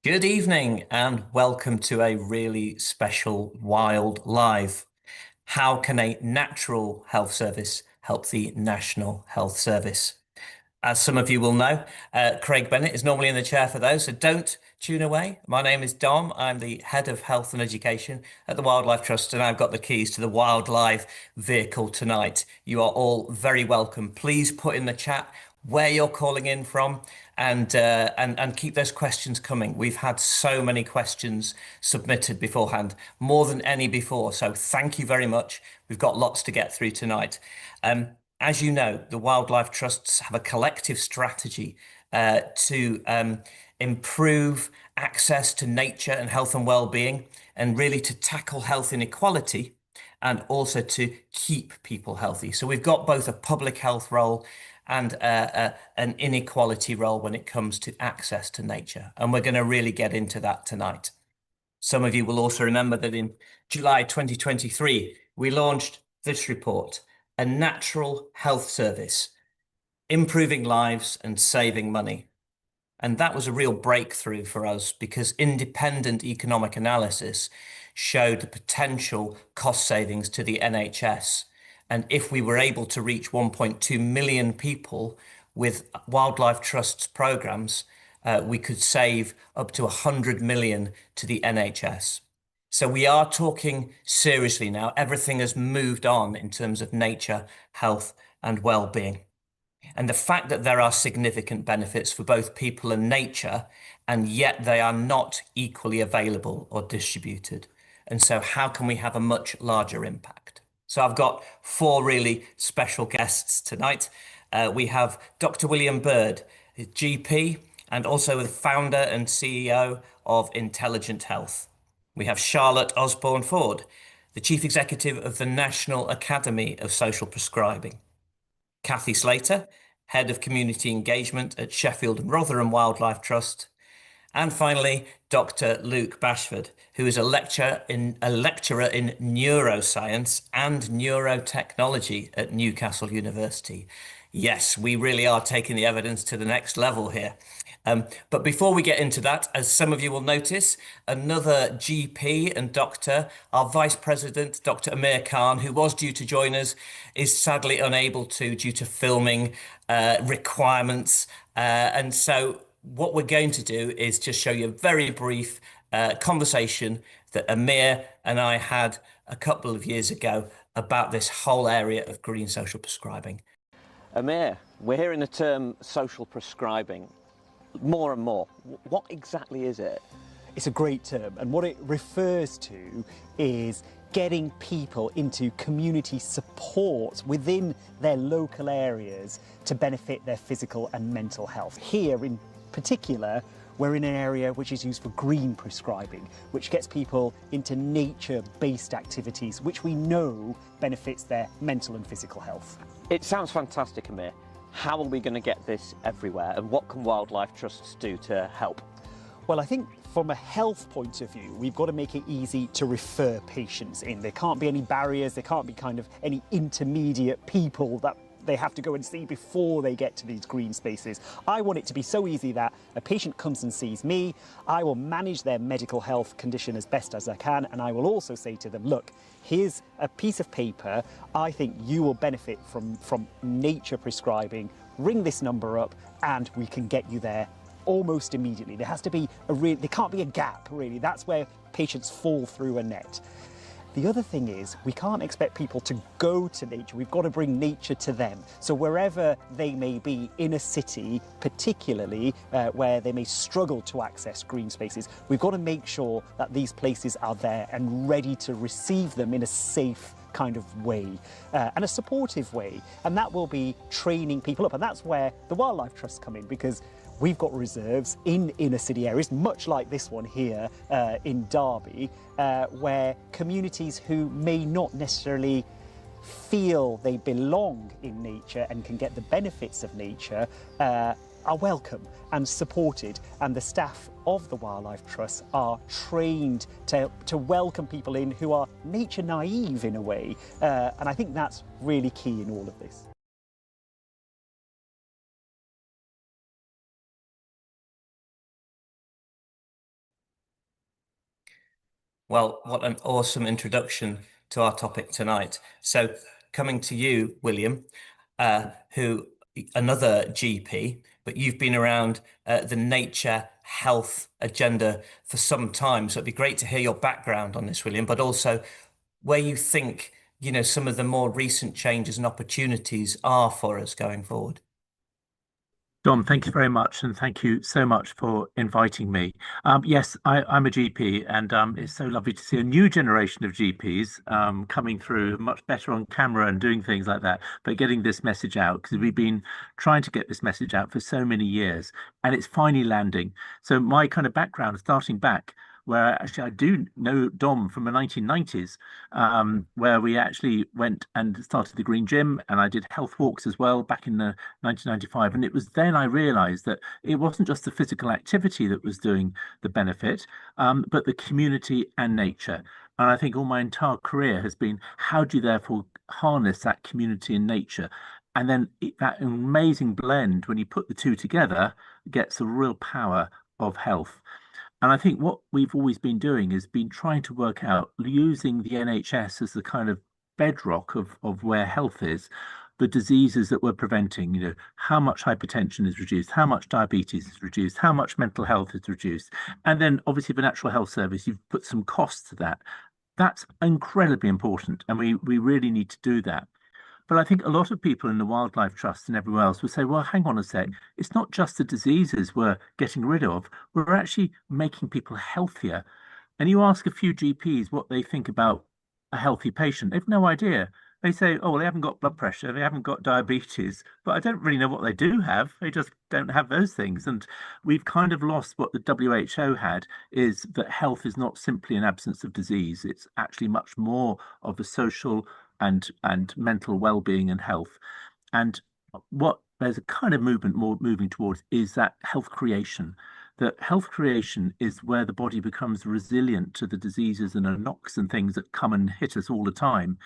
Good evening and welcome to a really special Wild Live. How can a natural health service help the National Health Service? As some of you will know, Craig Bennett is normally in the chair for those, so don't tune away. My name is Dom. I'm the Head of Health and Education at the Wildlife Trust, and I've got the keys to the Wildlife vehicle tonight. You are all very welcome. Please put in the chat where you're calling in from and keep those questions coming. We've had so many questions submitted beforehand, more than any before. So thank you very much. We've got lots to get through tonight. As you know, the wildlife trusts have a collective strategy to improve access to nature and health and well-being, and really to tackle health inequality and also to keep people healthy. So we've got both a public health role and an inequality role when it comes to access to nature. And we're going to really get into that tonight. Some of you will also remember that in July 2023, we launched this report, A Natural Health Service, Improving Lives and Saving Money. And that was a real breakthrough for us because independent economic analysis showed the potential cost savings to the NHS. And if we were able to reach 1.2 million people with Wildlife Trust's programs, we could save up to 100 million to the NHS. So we are talking seriously now. Everything has moved on in terms of nature, health, and well-being. And the fact that there are significant benefits for both people and nature, and yet they are not equally available or distributed. And so how can we have a much larger impact? So I've got four really special guests tonight. We have Dr. William Bird, GP, and also the founder and CEO of Intelligent Health. We have Charlotte Osborne Ford, the Chief Executive of the National Academy of Social Prescribing. Kathy Slater, Head of Community Engagement at Sheffield and Rotherham Wildlife Trust. And finally, Dr. Luke Bashford, who is a lecturer in neuroscience and neurotechnology at Newcastle University. Yes, we really are taking the evidence to the next level here. But before we get into that, as some of you will notice, another GP and doctor, our Vice President, Dr. Amir Khan, who was due to join us, is sadly unable to due to filming requirements. And so what we're going to do is just show you a very brief conversation that Amir and I had a couple of years ago about this whole area of green social prescribing. Amir, we're hearing the term social prescribing more and more. What exactly is it? It's a great term, and what it refers to is getting people into community support within their local areas to benefit their physical and mental health. Here in particular, we're in an area which is used for green prescribing, which gets people into nature-based activities, which we know benefits their mental and physical health. It sounds fantastic, Amir. How are we going to get this everywhere, and what can wildlife trusts do to help? Well, I think from a health point of view, we've got to make it easy to refer patients in. There can't be any barriers, there can't be kind of any intermediate people that they have to go and see before they get to these green spaces. I want it to be so easy that a patient comes and sees me, I will manage their medical health condition as best as I can, and I will also say to them, look, here's a piece of paper, I think you will benefit from nature prescribing, ring this number up and we can get you there almost immediately. There has to be there can't be a gap really, that's where patients fall through a net. The other thing is, we can't expect people to go to nature, we've got to bring nature to them. So wherever they may be in a city, particularly where they may struggle to access green spaces, we've got to make sure that these places are there and ready to receive them in a safe kind of way and a supportive way. And that will be training people up. And that's where the Wildlife Trusts come in, because we've got reserves in inner city areas, much like this one here in Derby, where communities who may not necessarily feel they belong in nature and can get the benefits of nature are welcome and supported, and the staff of the Wildlife Trust are trained to welcome people in who are nature naive in a way, and I think that's really key in all of this. Well, what an awesome introduction to our topic tonight. So, coming to you, William, who another GP, but you've been around the nature health agenda for some time. So it'd be great to hear your background on this, William, but also where you think, some of the more recent changes and opportunities are for us going forward. Don, thank you very much, and thank you so much for inviting me. Yes, I'm a GP, and it's so lovely to see a new generation of GPs coming through, much better on camera and doing things like that, but getting this message out because we've been trying to get this message out for so many years, and it's finally landing. So my kind of background, starting back, where actually I do know Dom from the 1990s, where we actually went and started the Green Gym, and I did health walks as well back in the 1995. And it was then I realized that it wasn't just the physical activity that was doing the benefit, but the community and nature. And I think all my entire career has been how do you therefore harness that community and nature? And then that amazing blend, when you put the two together, gets the real power of health. And I think what we've always been doing is been trying to work out using the NHS as the kind of bedrock of where health is, the diseases that we're preventing, how much hypertension is reduced, how much diabetes is reduced, how much mental health is reduced. And then obviously the Natural Health Service, you've put some costs to that. That's incredibly important. And we really need to do that. But I think a lot of people in the Wildlife Trust and everywhere else will say, well, hang on a sec, it's not just the diseases we're getting rid of, we're actually making people healthier. And you ask a few GPs what they think about a healthy patient, they've no idea. They say, oh, well, they haven't got blood pressure, they haven't got diabetes, but I don't really know what they do have. They just don't have those things. And we've kind of lost what the WHO had, is that health is not simply an absence of disease. It's actually much more of a social and mental well-being and health. And what there's a kind of movement more moving towards is that health creation. That health creation is where the body becomes resilient to the diseases and the knocks and things that come and hit us all the time.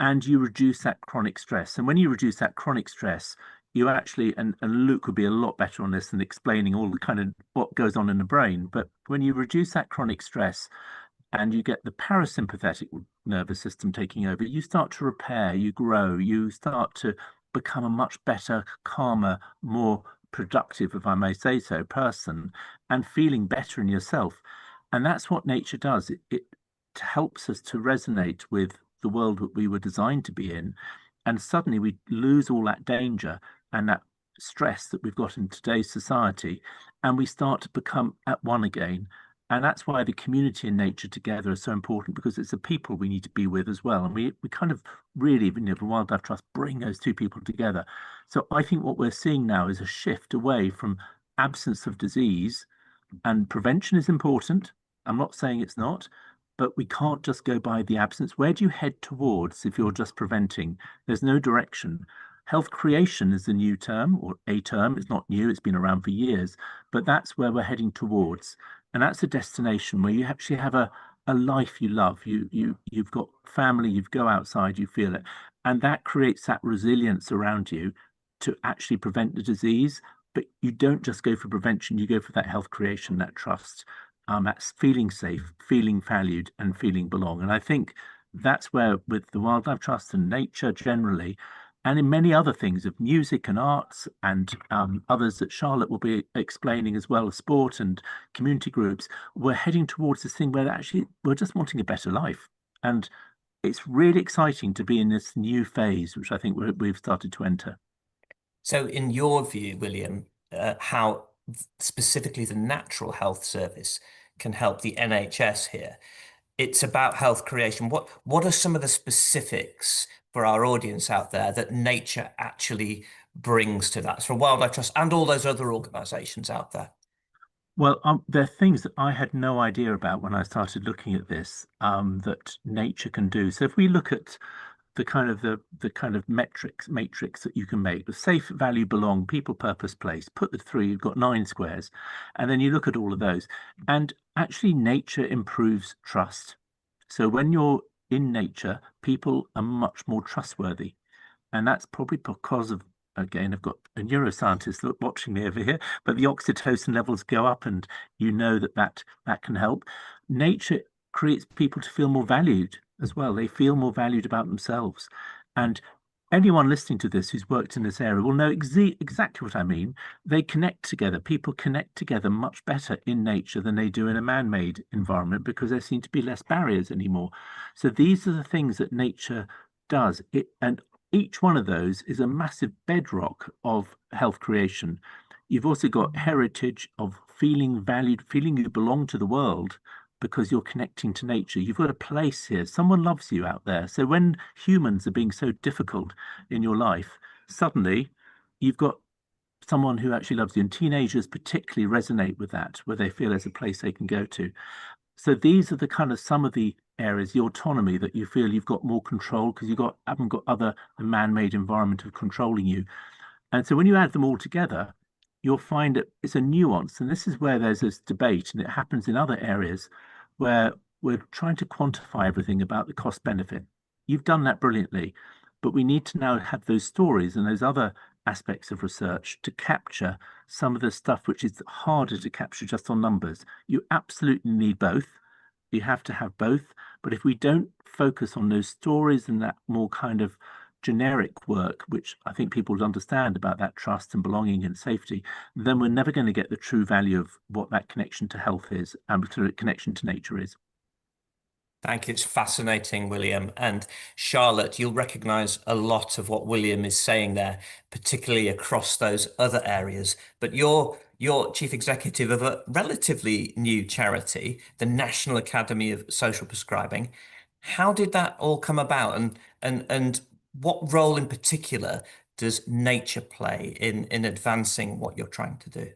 And you reduce that chronic stress. And when you reduce that chronic stress, you actually, and Luke would be a lot better on this than explaining all the kind of what goes on in the brain. But when you reduce that chronic stress, and you get the parasympathetic nervous system taking over, you start to repair, you grow, you start to become a much better, calmer, more productive, if I may say so, person, and feeling better in yourself. And that's what nature does. It helps us to resonate with the world that we were designed to be in. And suddenly we lose all that danger and that stress that we've got in today's society, and we start to become at one again. And that's why the community and nature together are so important, because it's the people we need to be with as well. And we kind of really, the Wildlife Trust, bring those two people together. So I think what we're seeing now is a shift away from absence of disease, and prevention is important. I'm not saying it's not, but we can't just go by the absence. Where do you head towards if you're just preventing? There's no direction. Health creation is the new term, or a term. It's not new, it's been around for years, but that's where we're heading towards. And that's a destination where you actually have a life you love. You've got family, you go outside, you feel it. And that creates that resilience around you to actually prevent the disease. But you don't just go for prevention, you go for that health creation, that trust. That's feeling safe, feeling valued, and feeling belong. And I think that's where, with the Wildlife Trust and nature generally, and in many other things of music and arts and others that Charlotte will be explaining as well, as sport and community groups, we're heading towards this thing where actually we're just wanting a better life. And it's really exciting to be in this new phase, which I think we've started to enter. So, in your view, William, how specifically the Natural Health Service can help the NHS here? It's about health creation. What are some of the specifics for our audience out there that nature actually brings to that? So Wildlife Trust and all those other organisations out there. Well, there are things that I had no idea about when I started looking at this, that nature can do. So if we look at the kind of matrix that you can make, the safe, value, belong, people, purpose, place, put the three, you've got 9 squares, and then you look at all of those, and actually nature improves trust. So when you're in nature, people are much more trustworthy, and that's probably because of, again, I've got a neuroscientist watching me over here, but the oxytocin levels go up, and you know that can help. Nature creates people to feel more valued as well. They feel more valued about themselves. And anyone listening to this who's worked in this area will know exactly what I mean. They connect together. People connect together much better in nature than they do in a man-made environment because there seem to be less barriers anymore. So these are the things that nature does. And each one of those is a massive bedrock of health creation. You've also got heritage of feeling valued, feeling you belong to the world because you're connecting to nature. You've got a place here. Someone loves you out there. So when humans are being so difficult in your life, suddenly you've got someone who actually loves you. And teenagers particularly resonate with that, where they feel there's a place they can go to. So these are the kind of some of the areas, the autonomy that you feel you've got more control because haven't got other man-made environment of controlling you. And so when you add them all together, you'll find that it's a nuance. And this is where there's this debate, and it happens in other areas where we're trying to quantify everything about the cost benefit. You've done that brilliantly, but we need to now have those stories and those other aspects of research to capture some of the stuff which is harder to capture just on numbers. You absolutely need both. You have to have both. But if we don't focus on those stories and that more kind of generic work, which I think people would understand about that trust and belonging and safety, then we're never going to get the true value of what that connection to health is and connection to nature is. Thank you. It's fascinating, William. And Charlotte, you'll recognize a lot of what William is saying there, particularly across those other areas. But you're chief executive of a relatively new charity, the National Academy of Social Prescribing. How did that all come about? And what role in particular does nature play in advancing what you're trying to do?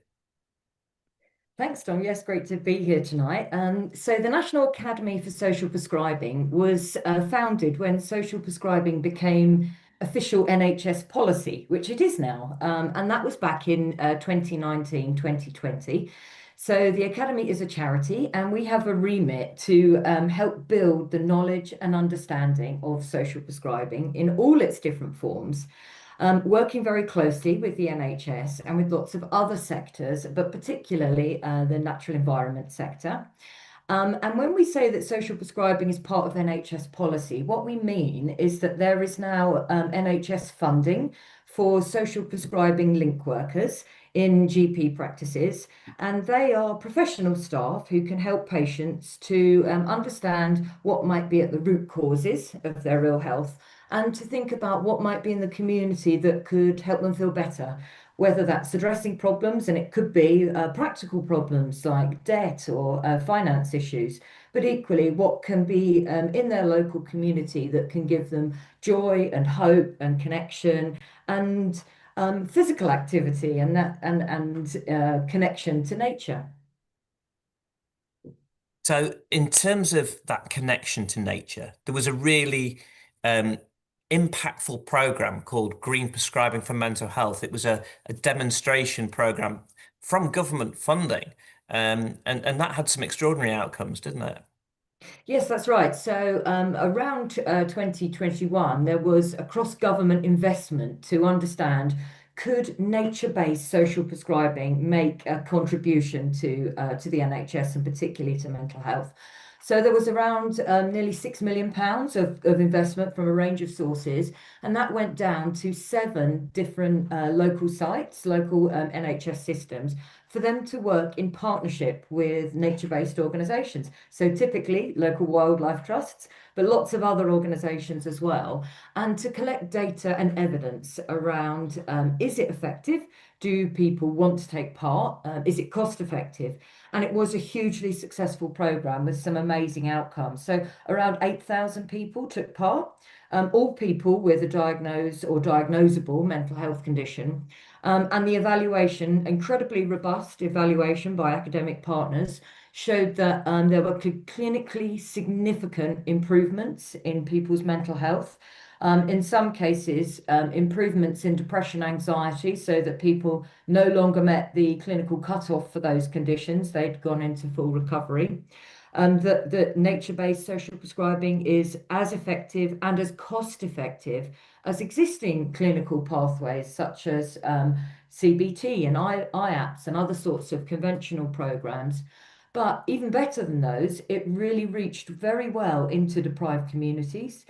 Thanks, Tom. Yes, great to be here tonight. So the National Academy for Social Prescribing was founded when social prescribing became official NHS policy, which it is now. And that was back in 2019, 2020. So the Academy is a charity and we have a remit to help build the knowledge and understanding of social prescribing in all its different forms. Working very closely with the NHS and with lots of other sectors, but particularly the natural environment sector. And when we say that social prescribing is part of NHS policy, what we mean is that there is now NHS funding for social prescribing link workers in GP practices, and they are professional staff who can help patients to understand what might be at the root causes of their ill health and to think about what might be in the community that could help them feel better, whether that's addressing problems, and it could be practical problems like debt or finance issues, but equally what can be in their local community that can give them joy and hope and connection and physical activity and connection to nature. So, in terms of that connection to nature, there was a really impactful program called Green Prescribing for Mental Health. It was a demonstration program from government funding, and that had some extraordinary outcomes, didn't it? Yes, that's right. So around 2021, there was a cross-government investment to understand could nature-based social prescribing make a contribution to the NHS and particularly to mental health. So there was around nearly £6 million of investment from a range of sources, and that went down to 7 different local sites, local NHS systems, for them to work in partnership with nature-based organisations. So typically local wildlife trusts, but lots of other organisations as well, and to collect data and evidence around is it effective? Do people want to take part? Is it cost effective? And it was a hugely successful programme with some amazing outcomes. So around 8,000 people took part, all people with a diagnosed or diagnosable mental health condition. And the evaluation, incredibly robust evaluation by academic partners, showed that there were clinically significant improvements in people's mental health. In some cases, improvements in depression, anxiety, so that people no longer met the clinical cutoff for those conditions. They'd gone into full recovery. That nature-based social prescribing is as effective and as cost-effective as existing clinical pathways such as CBT and IAPS and other sorts of conventional programs. But even better than those, it really reached very well into deprived communities.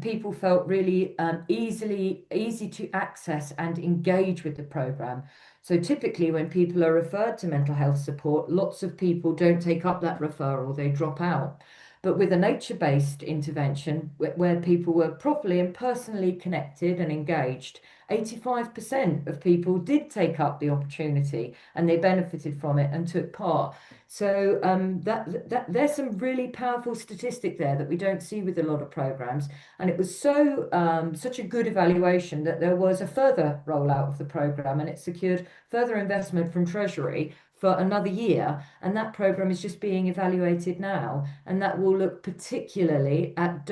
People felt really easy to access and engage with the program. So typically when people are referred to mental health support, lots of people don't take up that referral, they drop out. But with a nature-based intervention where people were properly and personally connected and engaged, 85% of people did take up the opportunity and they benefited from it and took part. So that there's some really powerful statistic there that we don't see with a lot of programs. And it was such a good evaluation that there was a further rollout of the program, and it secured further investment from Treasury for another year, and that program is just being evaluated now, and that will look particularly at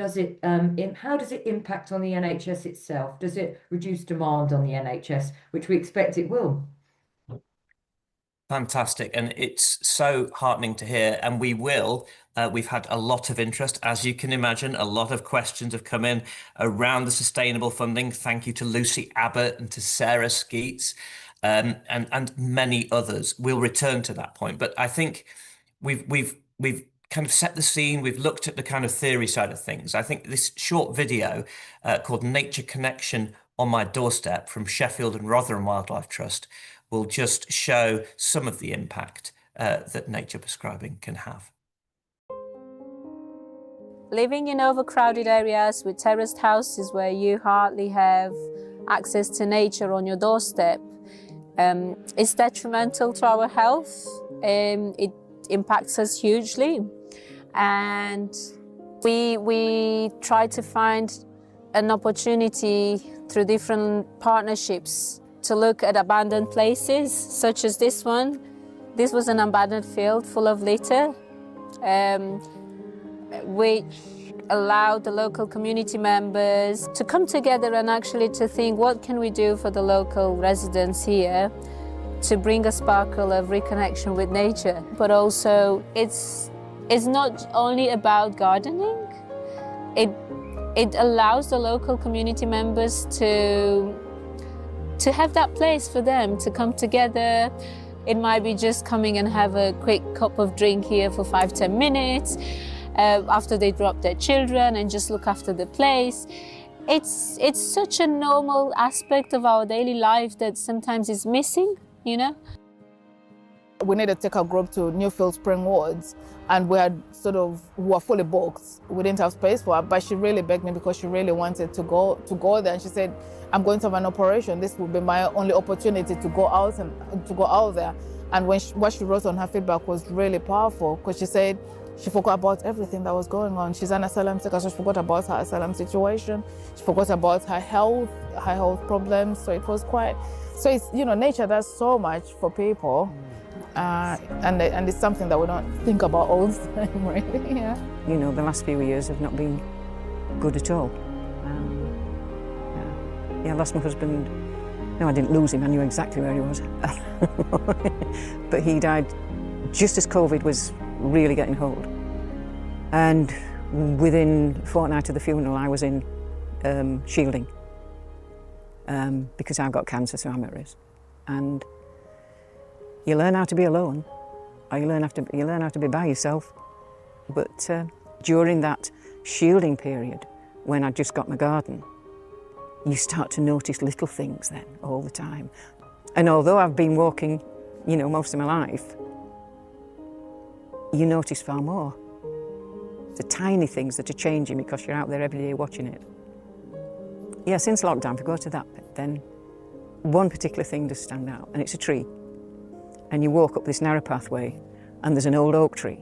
how does it impact on the NHS itself? Does it reduce demand on the NHS, which we expect it will? Fantastic. And it's so heartening to hear. And we've had a lot of interest, as you can imagine. A lot of questions have come in around the sustainable funding. Thank you to Lucy Abbott and to Sarah Skeets, and many others. We'll return to that point. But I think we've kind of set the scene. We've looked at the kind of theory side of things. I think this short video called Nature Connection on My Doorstep from Sheffield and Rotherham Wildlife Trust will just show some of the impact that nature prescribing can have. Living in overcrowded areas with terraced houses where you hardly have access to nature on your doorstep is detrimental to our health. It impacts us hugely, and we try to find an opportunity through different partnerships to look at abandoned places, such as this one. This was an abandoned field full of litter, which allowed the local community members to come together and actually to think, what can we do for the local residents here to bring a sparkle of reconnection with nature? But also, it's not only about gardening. It allows the local community members to have that place for them to come together. It might be just coming and have a quick cup of drink here for 5-10 minutes after they drop their children, and just look after the place. It's such a normal aspect of our daily life that sometimes is missing, you know? We needed to take our group to Newfield Spring Woods, and we were fully booked. We didn't have space for her, but she really begged me because she really wanted to go there. And she said, I'm going to have an operation. This will be my only opportunity to go out there. And what she wrote on her feedback was really powerful, because she said she forgot about everything that was going on. She's an asylum seeker, so she forgot about her asylum situation. She forgot about her health problems. So it was it's, nature does so much for people. And it's something that we don't think about all the time, really. Yeah. The last few years have not been good at all. I lost my husband. No, I didn't lose him. I knew exactly where he was. But he died just as COVID was really getting hold. And within a fortnight of the funeral, I was in shielding because I've got cancer, so I'm at risk. And you learn how to be alone, or you learn how to be by yourself. But during that shielding period, when I just got my garden, you start to notice little things then all the time. And although I've been walking, most of my life, you notice far more. The tiny things that are changing because you're out there every day watching it. Yeah, since lockdown, if you go to that bit, then one particular thing does stand out, and it's a tree. And you walk up this narrow pathway, and there's an old oak tree.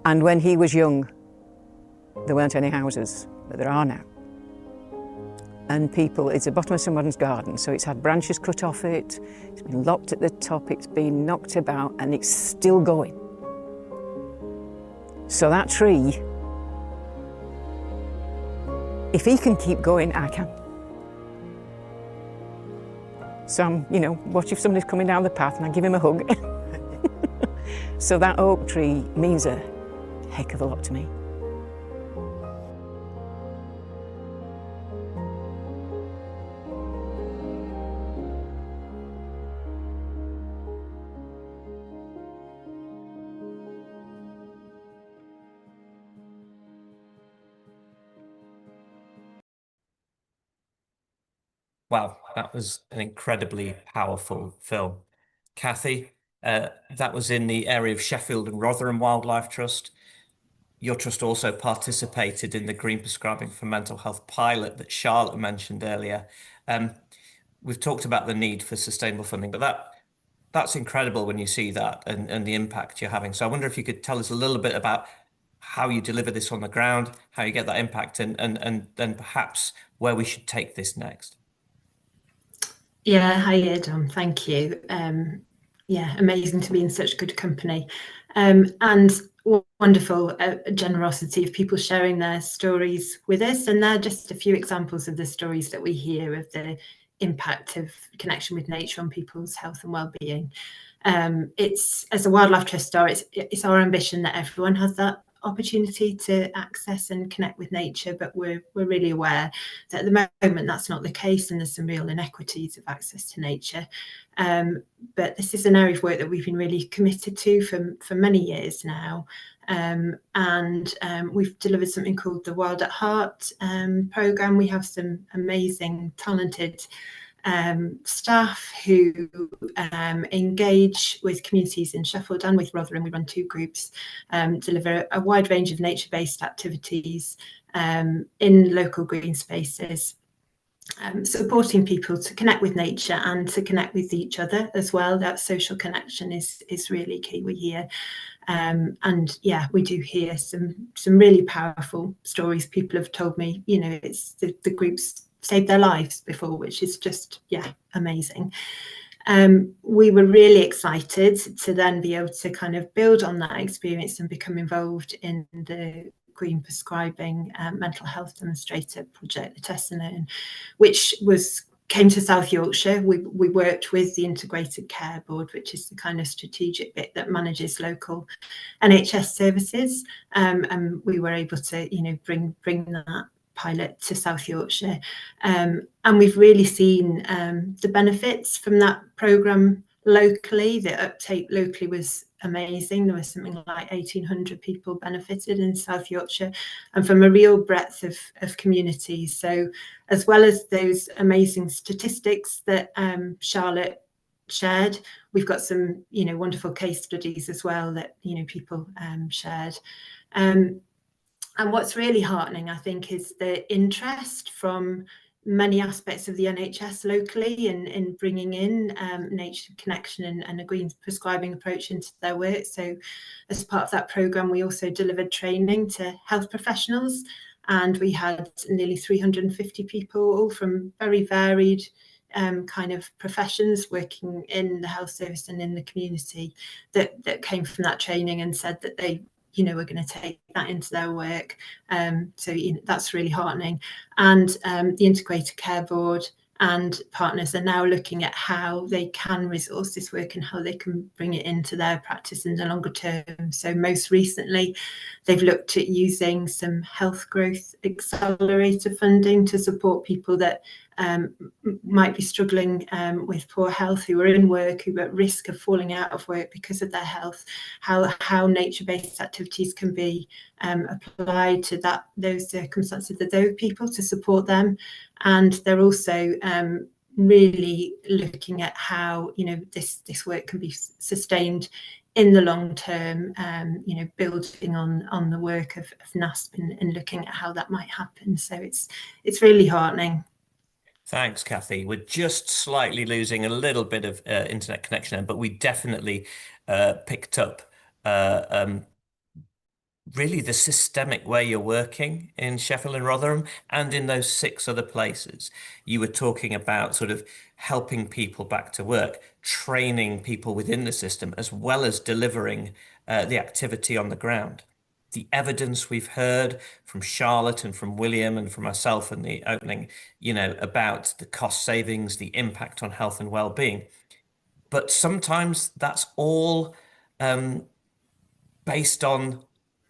And when he was young, there weren't any houses, but there are now. And it's the bottom of someone's garden, so it's had branches cut off it, it's been lopped at the top, it's been knocked about, and it's still going. So that tree, if he can keep going, I can. So I'm, watch if somebody's coming down the path and I give him a hug. So that oak tree means a heck of a lot to me. Wow, that was an incredibly powerful film. Kathy, that was in the area of Sheffield and Rotherham Wildlife Trust. Your trust also participated in the Green Prescribing for Mental Health pilot that Charlotte mentioned earlier. Um, we've talked about the need for sustainable funding, but that's incredible when you see that and the impact you're having. So I wonder if you could tell us a little bit about how you deliver this on the ground, how you get that impact, and then perhaps where we should take this next. Yeah, hi Adam, thank you. Yeah, amazing to be in such good company. And wonderful generosity of people sharing their stories with us. And they're just a few examples of the stories that we hear of the impact of connection with nature on people's health and well-being. It's, as a wildlife trust star, it's our ambition that everyone has that opportunity to access and connect with nature, but we're really aware that at the moment that's not the case, and there's some real inequities of access to nature. But this is an area of work that we've been really committed to for many years now. We've delivered something called the Wild at Heart programme. We have some amazing, talented staff who engage with communities in Sheffield and with Rotherham. We run two groups, deliver a wide range of nature-based activities in local green spaces, supporting people to connect with nature and to connect with each other as well. That social connection is really key, we hear. And yeah, we do hear some really powerful stories. People have told me, you know, it's the groups saved their lives before, which is just, yeah, amazing. We were really excited to then be able to kind of build on that experience and become involved in the Green Prescribing mental health demonstrator project, the Testimony, which came to South Yorkshire. We worked with the Integrated Care Board, which is the kind of strategic bit that manages local NHS services, and we were able to, you know, bring that pilot to South Yorkshire, and we've really seen the benefits from that programme locally. The uptake locally was amazing. There was something like 1,800 people benefited in South Yorkshire, and from a real breadth of communities. So as well as those amazing statistics that Charlotte shared, we've got some, you know, wonderful case studies as well that, you know, people shared. And what's really heartening, I think, is the interest from many aspects of the NHS locally in bringing in nature connection and a green prescribing approach into their work. So as part of that programme, we also delivered training to health professionals, and we had nearly 350 people, all from very varied kind of professions working in the health service and in the community, that came from that training and said that they, you know, we're going to take that into their work. So, you know, that's really heartening. And the Integrated Care Board and partners are now looking at how they can resource this work and how they can bring it into their practice in the longer term. So most recently, they've looked at using some health growth accelerator funding to support people that might be struggling with poor health, who are in work, who are at risk of falling out of work because of their health, how nature-based activities can be applied to those circumstances of those people to support them. And they're also really looking at how, you know, this work can be sustained in the long term, you know, building on the work of NASP and looking at how that might happen. So it's really heartening. Thanks, Kathy. We're just slightly losing a little bit of internet connection, but we definitely picked up really the systemic way you're working in Sheffield and Rotherham and in those 6 other places. You were talking about sort of helping people back to work, training people within the system, as well as delivering the activity on the ground. The evidence we've heard from Charlotte and from William and from myself in the opening, you know, about the cost savings, the impact on health and well-being. But sometimes that's all based on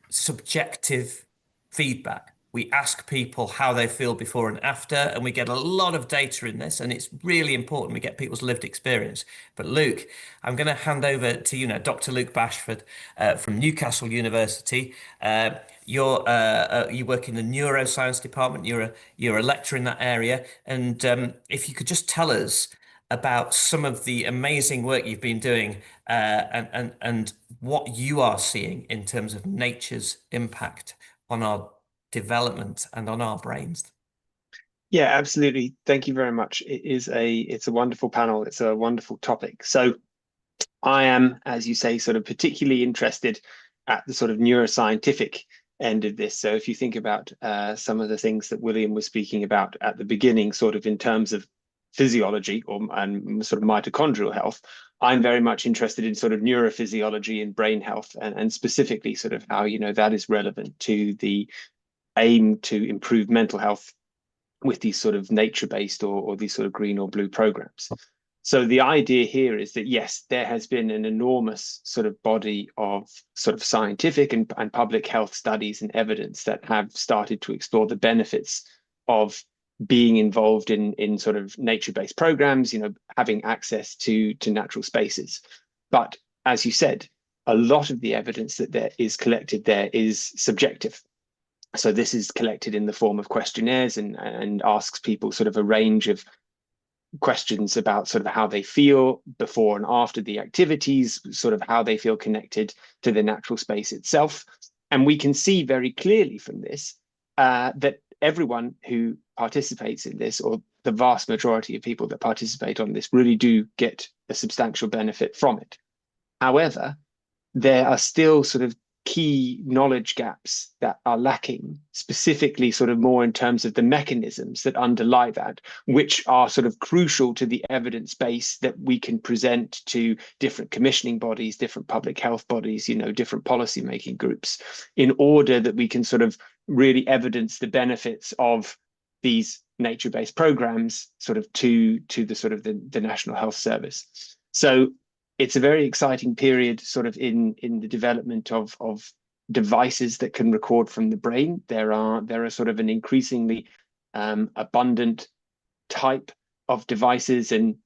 subjective feedback. We ask people how they feel before and after, and we get a lot of data in this, and it's really important we get people's lived experience. But Luke, I'm going to hand over to you now, Dr. Luke Bashford from Newcastle University. You work in the neuroscience department. You're a lecturer in that area, and if you could just tell us about some of the amazing work you've been doing and what you are seeing in terms of nature's impact on our development and on our brains. Yeah, absolutely. Thank you very much. It's a wonderful panel. It's a wonderful topic. So I am, as you say, sort of particularly interested at the sort of neuroscientific end of this. So if you think about some of the things that William was speaking about at the beginning, sort of in terms of physiology and sort of mitochondrial health, I'm very much interested in sort of neurophysiology and brain health, and specifically sort of how, that is relevant to the aim to improve mental health with these sort of nature-based or these sort of green or blue programs. So the idea here is that, yes, there has been an enormous sort of body of sort of scientific and public health studies and evidence that have started to explore the benefits of being involved in sort of nature-based programs, having access to natural spaces. But as you said, a lot of the evidence that there is collected there is subjective. So this is collected in the form of questionnaires and asks people sort of a range of questions about sort of how they feel before and after the activities, sort of how they feel connected to the natural space itself. And we can see very clearly from this that everyone who participates in this, or the vast majority of people that participate on this, really do get a substantial benefit from it. However, there are still sort of key knowledge gaps that are lacking, specifically sort of more in terms of the mechanisms that underlie that, which are sort of crucial to the evidence base that we can present to different commissioning bodies, different public health bodies, different policy making groups, in order that we can sort of really evidence the benefits of these nature-based programs sort of to the sort of the National Health Service. So it's a very exciting period sort of in the development of devices that can record from the brain. There are sort of an increasingly abundant type of devices and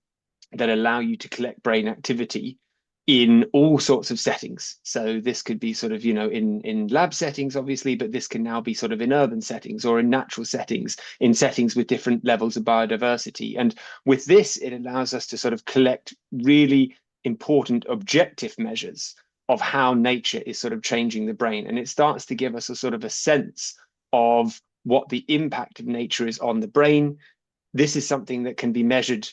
that allow you to collect brain activity in all sorts of settings. So this could be sort of, in lab settings, obviously, but this can now be sort of in urban settings or in natural settings, in settings with different levels of biodiversity. And with this, it allows us to sort of collect really important objective measures of how nature is sort of changing the brain. And it starts to give us a sort of a sense of what the impact of nature is on the brain. This is something that can be measured,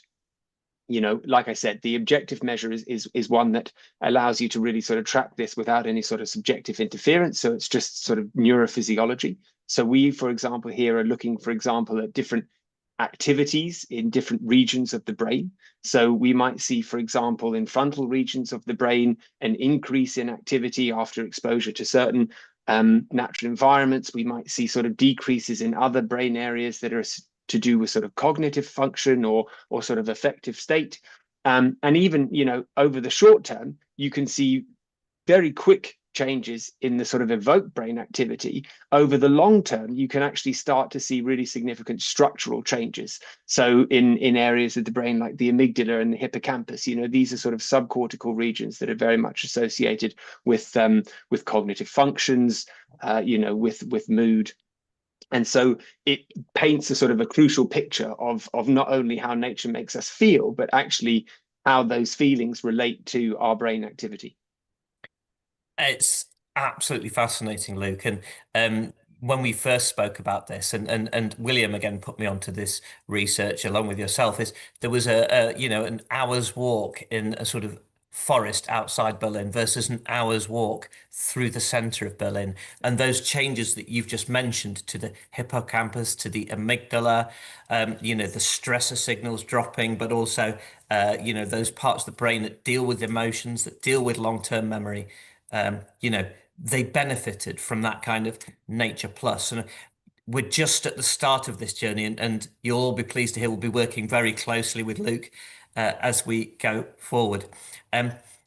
like I said, the objective measure is one that allows you to really sort of track this without any sort of subjective interference. So it's just sort of neurophysiology. So we, for example, here are looking, for example, at different activities in different regions of the brain. So we might see, for example, in frontal regions of the brain, an increase in activity after exposure to certain natural environments. We might see sort of decreases in other brain areas that are to do with sort of cognitive function or sort of affective state. And even, over the short term, you can see very quick changes in the sort of evoked brain activity. Over the long term, you can actually start to see really significant structural changes. So in areas of the brain like the amygdala and the hippocampus, these are sort of subcortical regions that are very much associated with cognitive functions, with mood. And so it paints a sort of a crucial picture of not only how nature makes us feel, but actually how those feelings relate to our brain activity. It's absolutely fascinating, Luke. And when we first spoke about this, and William again put me onto this research along with yourself, is there was an hour's walk in a sort of forest outside Berlin versus an hour's walk through the center of Berlin. And those changes that you've just mentioned to the hippocampus, to the amygdala, the stressor signals dropping, but also, those parts of the brain that deal with emotions, that deal with long-term memory, they benefited from that kind of nature plus. And we're just at the start of this journey, and you'll all be pleased to hear we'll be working very closely with Luke as we go forward.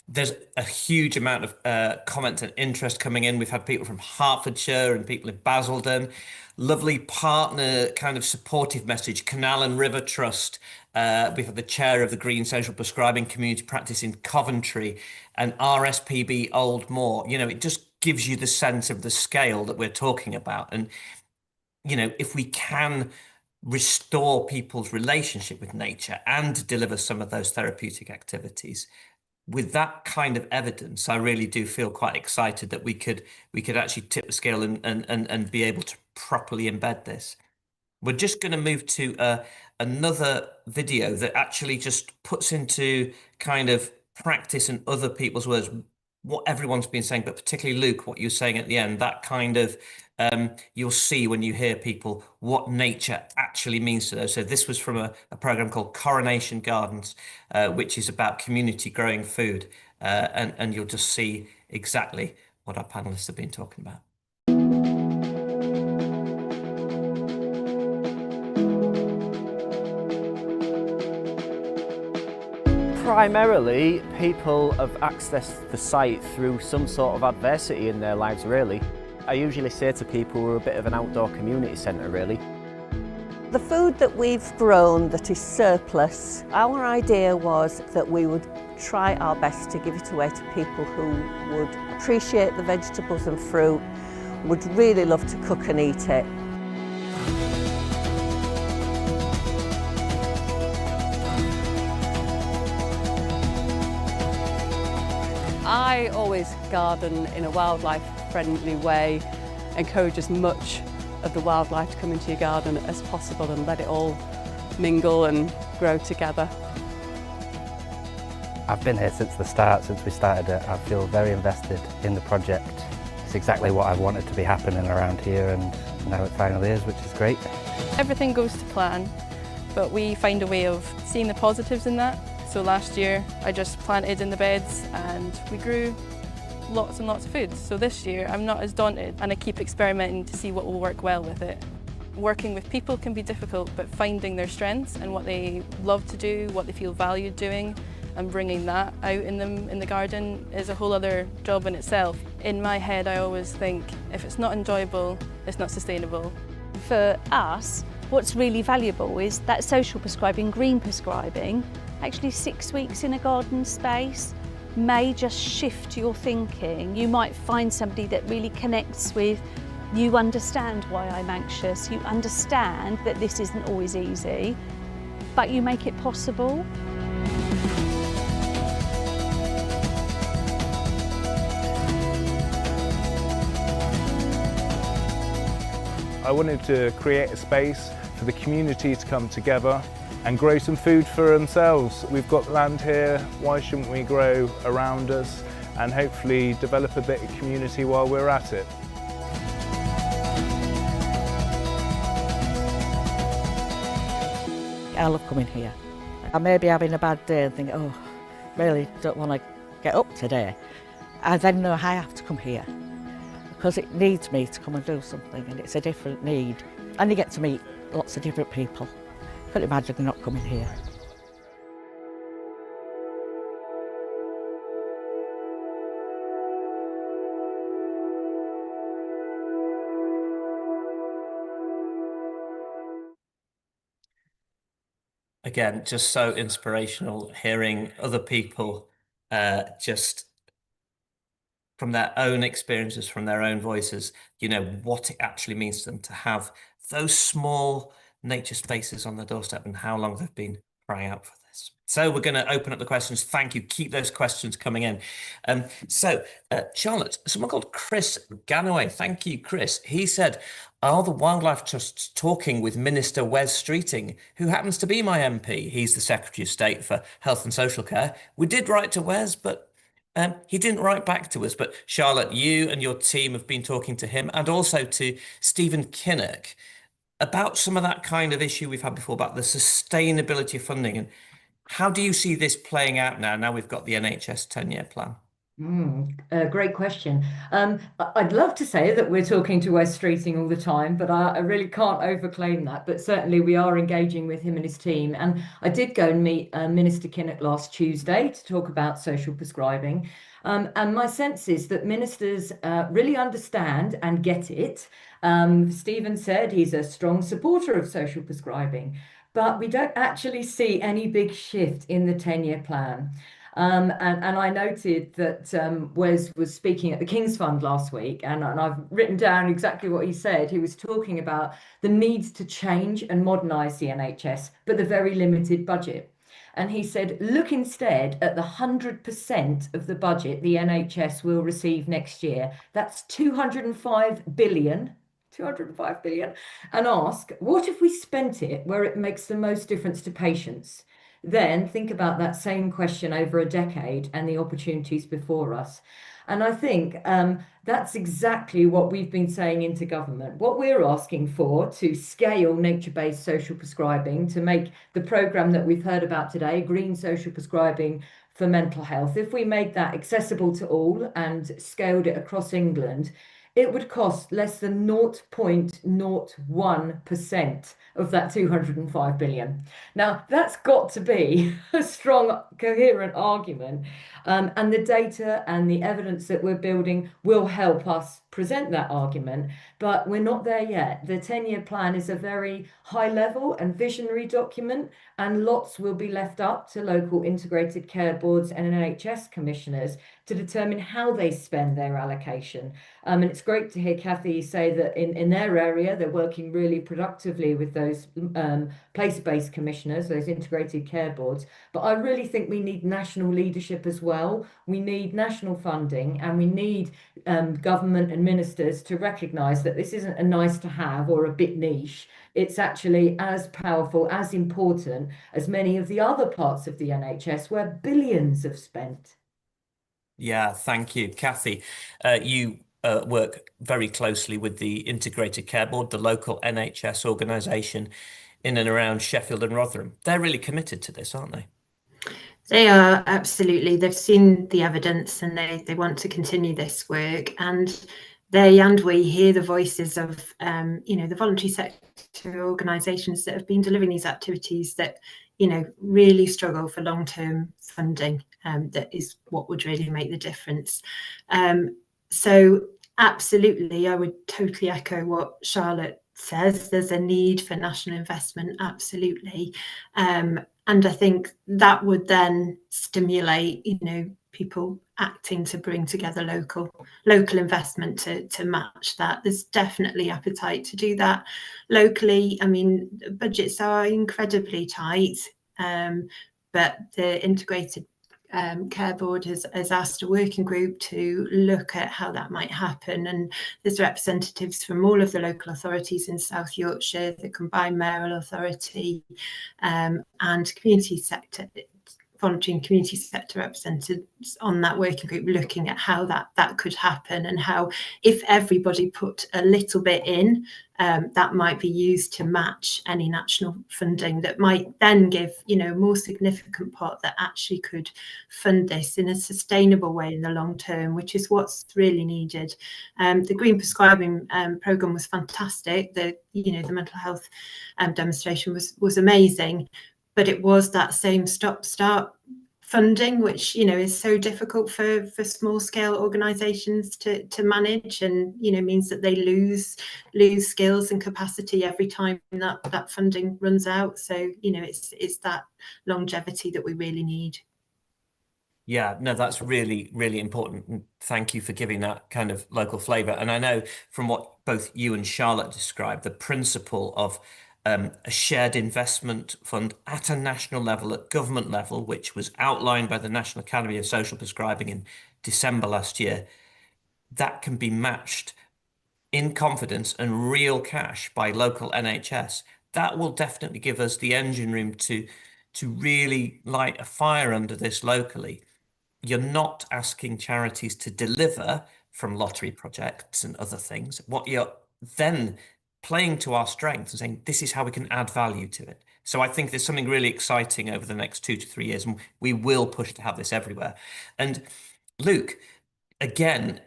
There's a huge amount of comment and interest coming in. We've had people from Hertfordshire and people in Basildon. Lovely partner kind of supportive message. Canal and River Trust. We've had the chair of the Green Social Prescribing Community Practice in Coventry and RSPB Old Moor. You know, it just gives you the sense of the scale that we're talking about. And, you know, if we can restore people's relationship with nature and deliver some of those therapeutic activities, with that kind of evidence, I really do feel quite excited that we could actually tip the scale and be able to properly embed this. We're just going to move to another video that actually just puts into kind of practice and other people's words what everyone's been saying, but particularly Luke, what you're saying at the end, that kind of you'll see when you hear people what nature actually means to those. So this was from a program called Coronation Gardens, which is about community growing food. And you'll just see exactly what our panelists have been talking about. Primarily, people have accessed the site through some sort of adversity in their lives, really. I usually say to people we're a bit of an outdoor community centre, really. The food that we've grown that is surplus, our idea was that we would try our best to give it away to people who would appreciate the vegetables and fruit, would really love to cook and eat it. I always garden in a wildlife-friendly way, encourage as much of the wildlife to come into your garden as possible and let it all mingle and grow together. I've been here since the start, since we started it. I feel very invested in the project. It's exactly what I've wanted to be happening around here, and now it finally is, which is great. Everything goes to plan, but we find a way of seeing the positives in that. So last year I just planted in the beds and we grew lots and lots of food. So this year I'm not as daunted and I keep experimenting to see what will work well with it. Working with people can be difficult, but finding their strengths and what they love to do, what they feel valued doing, and bringing that out in them in the garden is a whole other job in itself. In my head I always think if it's not enjoyable, it's not sustainable. For us, what's really valuable is that social prescribing, green prescribing. Actually 6 weeks in a garden space may just shift your thinking. You might find somebody that really connects with, you understand why I'm anxious, you understand that this isn't always easy, but you make it possible. I wanted to create a space for the community to come together and grow some food for themselves. We've got land here, why shouldn't we grow around us and hopefully develop a bit of community while we're at it. I love coming here. I may be having a bad day and think, oh, really don't want to get up today. I then know I have to come here because it needs me to come and do something, and it's a different need. And you get to meet lots of different people. Couldn't imagine not coming here. Again, just so inspirational hearing other people just from their own experiences, from their own voices, you know, what it actually means to them to have those small nature spaces on their doorstep and how long they've been crying out for this. So we're going to open up the questions. Thank you. Keep those questions coming in. Charlotte, someone called Chris Ganaway. Thank you, Chris. He said, are the wildlife trusts talking with Minister Wes Streeting, who happens to be my MP? He's the Secretary of State for Health and Social Care. We did write to Wes, but he didn't write back to us. But Charlotte, you and your team have been talking to him and also to Stephen Kinnock about some of that kind of issue we've had before about the sustainability of funding. And how do you see this playing out now? Now we've got the NHS 10-year plan. Great question. I'd love to say that we're talking to Wes Streeting all the time, but I really can't overclaim that. But certainly we are engaging with him and his team. And I did go and meet Minister Kinnock last Tuesday to talk about social prescribing. And my sense is that ministers really understand and get it. Stephen said he's a strong supporter of social prescribing, but we don't actually see any big shift in the 10-year plan. And I noted that Wes was speaking at the King's Fund last week, and I've written down exactly what he said. He was talking about the needs to change and modernise the NHS, but the very limited budget. And he said, look instead at the 100% of the budget the NHS will receive next year. That's 205 billion. 205 billion, and ask, what if we spent it where it makes the most difference to patients? Then think about that same question over a decade and the opportunities before us. And I think that's exactly what we've been saying into government. What we're asking for to scale nature-based social prescribing, to make the programme that we've heard about today, Green Social Prescribing for Mental Health, if we made that accessible to all and scaled it across England, it would cost less than 0.01% of that 205 billion. Now, that's got to be a strong, coherent argument. And the data and the evidence that we're building will help us present that argument, but we're not there yet. The 10-year plan is a very high level and visionary document, and lots will be left up to local integrated care boards and NHS commissioners to determine how they spend their allocation. And it's great to hear Kathy say that in their area, they're working really productively with those place-based commissioners, those integrated care boards. But I really think we need national leadership as well. We need national funding, and we need government and ministers to recognise that this isn't a nice to have or a bit niche. It's actually as powerful, as important as many of the other parts of the NHS where billions have spent. Yeah, thank you, Kathy. You work very closely with the Integrated Care Board, the local NHS organisation in and around Sheffield and Rotherham. They're really committed to this, aren't they? They are, absolutely. They've seen the evidence and they want to continue this work. And they and we hear the voices of, the voluntary sector organisations that have been delivering these activities that, really struggle for long-term funding. That is what would really make the difference. So absolutely, I would totally echo what Charlotte says. There's a need for national investment, absolutely. And I think that would then stimulate, people acting to bring together local investment to match that. There's definitely appetite to do that locally. I mean, budgets are incredibly tight, but the Integrated Care Board has asked a working group to look at how that might happen, and there's representatives from all of the local authorities in South Yorkshire, the Combined Mayoral Authority, and community sector, voluntary and community sector representatives on that working group, looking at how that could happen, and how, if everybody put a little bit in, that might be used to match any national funding that might then give, a more significant pot that actually could fund this in a sustainable way in the long term, which is what's really needed. The Green Prescribing programme was fantastic. The mental health demonstration was amazing, but it was that same stop-start funding, which is so difficult for small scale organisations to manage, and means that they lose skills and capacity every time that funding runs out. So it's that longevity that we really need. Yeah, no, that's really, really important. And thank you for giving that kind of local flavour. And I know from what both you and Charlotte described, the principle of a shared investment fund at a national level, at government level, which was outlined by the National Academy of Social Prescribing in December last year, that can be matched in confidence and real cash by local NHS. That will definitely give us the engine room to really light a fire under this locally. You're not asking charities to deliver from lottery projects and other things. What you're then playing to our strengths and saying, this is how we can add value to it. So I think there's something really exciting over the next 2 to 3 years, and we will push to have this everywhere. And Luke, again,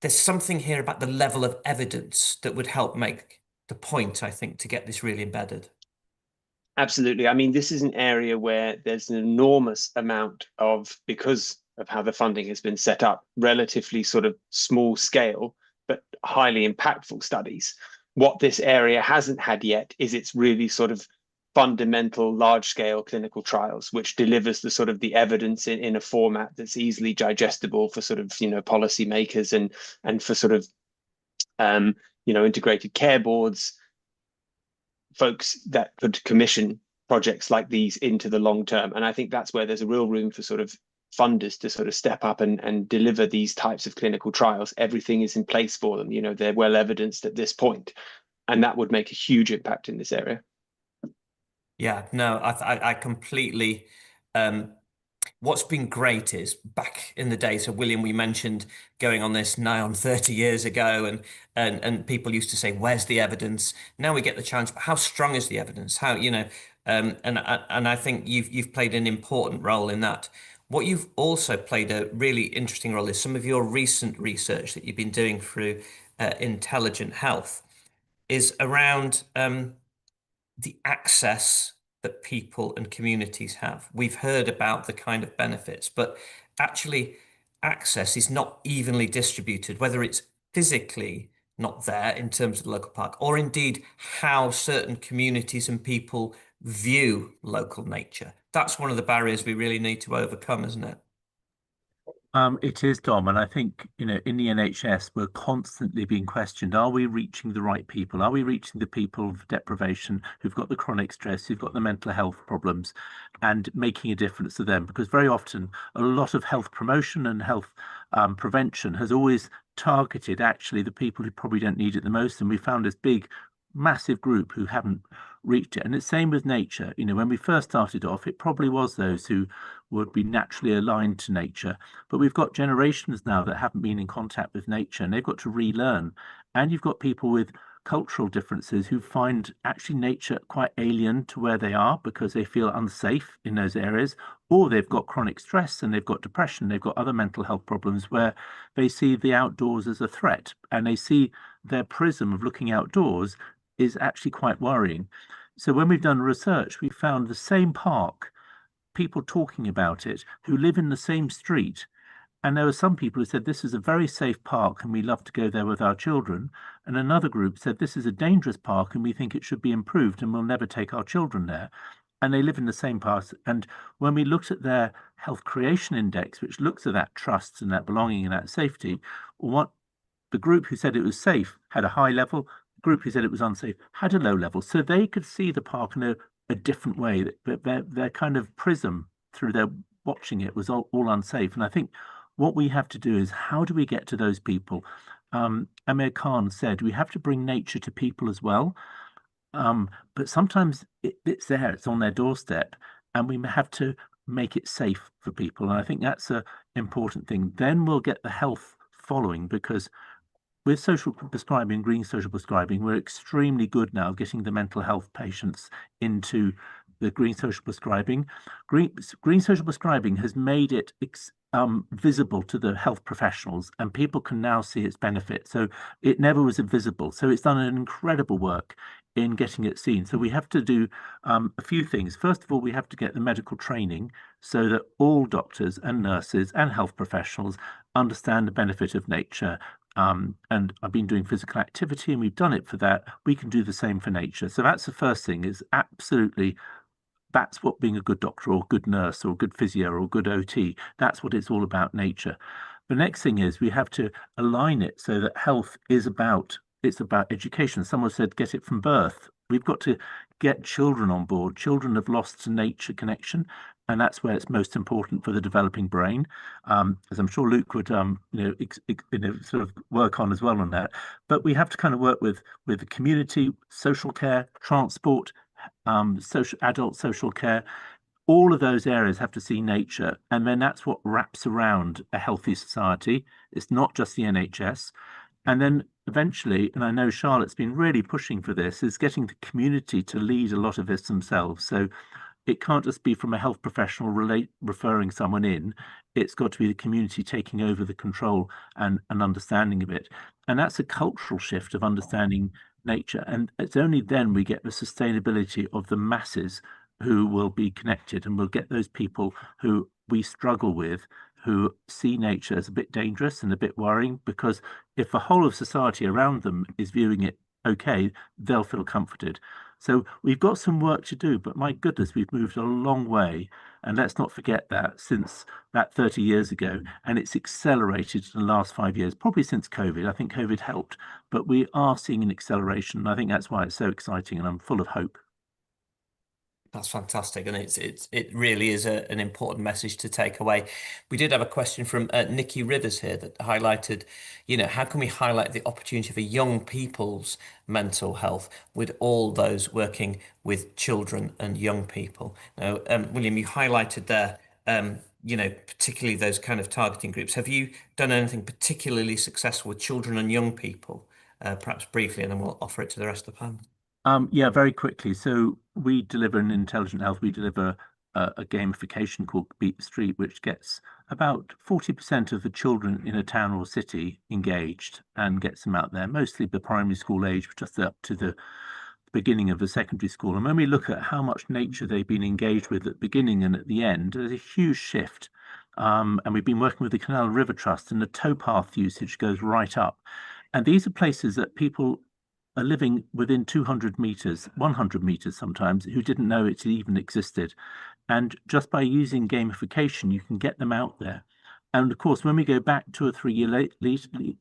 there's something here about the level of evidence that would help make the point, I think, to get this really embedded. Absolutely. I mean, this is an area where there's an enormous amount of, because of how the funding has been set up, relatively sort of small scale, but highly impactful studies. What this area hasn't had yet is its really sort of fundamental large scale clinical trials, which delivers the sort of the evidence in a format that's easily digestible for sort of, you know, policy makers and for sort of, you know, integrated care boards, folks that could commission projects like these into the long term. And I think that's where there's a real room for sort of funders to sort of step up and deliver these types of clinical trials. Everything is in place for them. You know, they're well evidenced at this point, and that would make a huge impact in this area. Yeah, no, I completely. What's been great is back in the day. So William, we mentioned going on this nigh on 30 years ago, and people used to say, "Where's the evidence?" Now we get the challenge, but how strong is the evidence? How, you know, and I think you've played an important role in that. What you've also played a really interesting role is some of your recent research that you've been doing through Intelligent Health is around the access that people and communities have. We've heard about the kind of benefits, but actually access is not evenly distributed, whether it's physically not there in terms of the local park, or indeed how certain communities and people view local nature. That's one of the barriers we really need to overcome, isn't it? It is, Dom, and I think, you know, in the NHS, we're constantly being questioned. Are we reaching the right people? Are we reaching the people of deprivation who've got the chronic stress, who've got the mental health problems, and making a difference to them? Because very often, a lot of health promotion and health prevention has always targeted actually the people who probably don't need it the most. And we found this big, massive group who haven't reached it. And it's same with nature. You know, when we first started off, it probably was those who would be naturally aligned to nature. But we've got generations now that haven't been in contact with nature, and they've got to relearn. And you've got people with cultural differences who find actually nature quite alien to where they are because they feel unsafe in those areas, or they've got chronic stress and they've got depression, they've got other mental health problems where they see the outdoors as a threat, and they see their prism of looking outdoors is actually quite worrying. So when we've done research, we found the same park, people talking about it who live in the same street. And there were some people who said this is a very safe park and we love to go there with our children. And another group said this is a dangerous park and we think it should be improved and we'll never take our children there. And they live in the same park. And when we looked at their health creation index, which looks at that trust and that belonging and that safety, what the group who said it was safe had a high level, the group who said it was unsafe had a low level. So they could see the park in a different way, but their kind of prism through their watching it was all unsafe. And I think what we have to do is how do we get to those people? Amir Khan said we have to bring nature to people as well. But sometimes it's there, it's on their doorstep, and we have to make it safe for people. And I think that's an important thing. Then we'll get the health following, because with social prescribing, green social prescribing, we're extremely good now getting the mental health patients into the green social prescribing. Green social prescribing has made it visible to the health professionals, and people can now see its benefit. So it never was invisible. So it's done an incredible work in getting it seen. So we have to do a few things. First of all, we have to get the medical training so that all doctors and nurses and health professionals understand the benefit of nature. And I've been doing physical activity and we've done it for that. We can do the same for nature. So that's the first thing, is absolutely, that's what being a good doctor or good nurse or good physio or good OT, that's what it's all about, nature. The next thing is we have to align it so that health is about, it's about education. Someone said, get it from birth. We've got to get children on board. Children have lost to nature connection, and that's where it's most important for the developing brain, as I'm sure Luke would sort of work on as well on that. But we have to kind of work with the community, social care, transport, adult social care. All of those areas have to see nature, and then that's what wraps around a healthy society. It's not just the NHS. And then eventually, and I know Charlotte's been really pushing for this, is getting the community to lead a lot of this themselves. So it can't just be from a health professional referring someone in. It's got to be the community taking over the control and understanding of it. And that's a cultural shift of understanding nature. And it's only then we get the sustainability of the masses who will be connected, and we'll get those people who we struggle with, who see nature as a bit dangerous and a bit worrying, because if the whole of society around them is viewing it okay, they'll feel comforted. So we've got some work to do, but my goodness, we've moved a long way. And let's not forget that since that 30 years ago, and it's accelerated in the last 5 years, probably since COVID. I think COVID helped, but we are seeing an acceleration. And I think that's why it's so exciting, and I'm full of hope. That's fantastic, and it really is an important message to take away. We did have a question from Nikki Rivers here that highlighted, how can we highlight the opportunity for young people's mental health with all those working with children and young people? Now, William, you highlighted there, particularly those kind of targeting groups. Have you done anything particularly successful with children and young people? Perhaps briefly, and then we'll offer it to the rest of the panel. Yeah, very quickly. So we deliver in Intelligent Health, we deliver a gamification called Beat the Street, which gets about 40% of the children in a town or city engaged and gets them out there, mostly the primary school age, just up to the beginning of the secondary school. And when we look at how much nature they've been engaged with at the beginning and at the end, there's a huge shift. And we've been working with the Canal River Trust, and the towpath usage goes right up. And these are places that people are living within 200 meters, 100 meters sometimes, who didn't know it even existed. And just by using gamification, you can get them out there. And of course, when we go back 2 or 3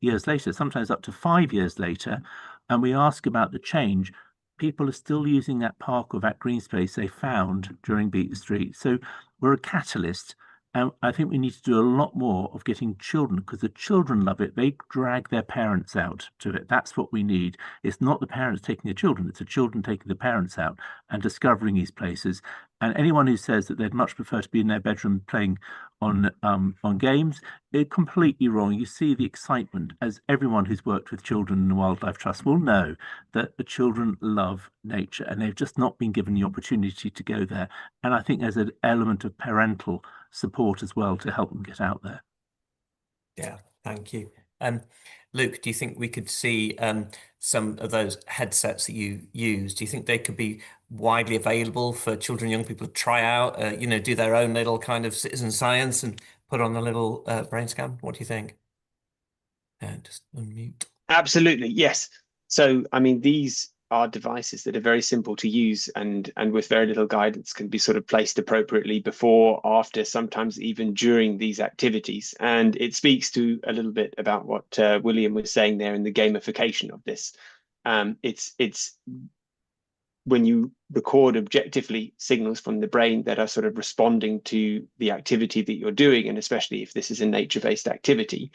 years later, sometimes up to 5 years later, and we ask about the change, people are still using that park or that green space they found during Beat the Street. So we're a catalyst. And I think we need to do a lot more of getting children, because the children love it. They drag their parents out to it. That's what we need. It's not the parents taking the children, it's the children taking the parents out and discovering these places. And anyone who says that they'd much prefer to be in their bedroom playing on games, they're completely wrong. You see the excitement, as everyone who's worked with children in the Wildlife Trust will know, that the children love nature, and they've just not been given the opportunity to go there. And I think there's an element of parental support as well to help them get out there. Yeah, thank you. Luke, do you think we could see some of those headsets that you use? Do you think they could be widely available for children and young people to try out, do their own little kind of citizen science and put on a little brain scan? What do you think? Just unmute. Absolutely, yes. So, I mean, these are devices that are very simple to use and with very little guidance can be sort of placed appropriately before, after, sometimes even during these activities. And it speaks to a little bit about what William was saying there in the gamification of this. It's when you record objectively signals from the brain that are sort of responding to the activity that you're doing, and especially if this is a nature-based activity,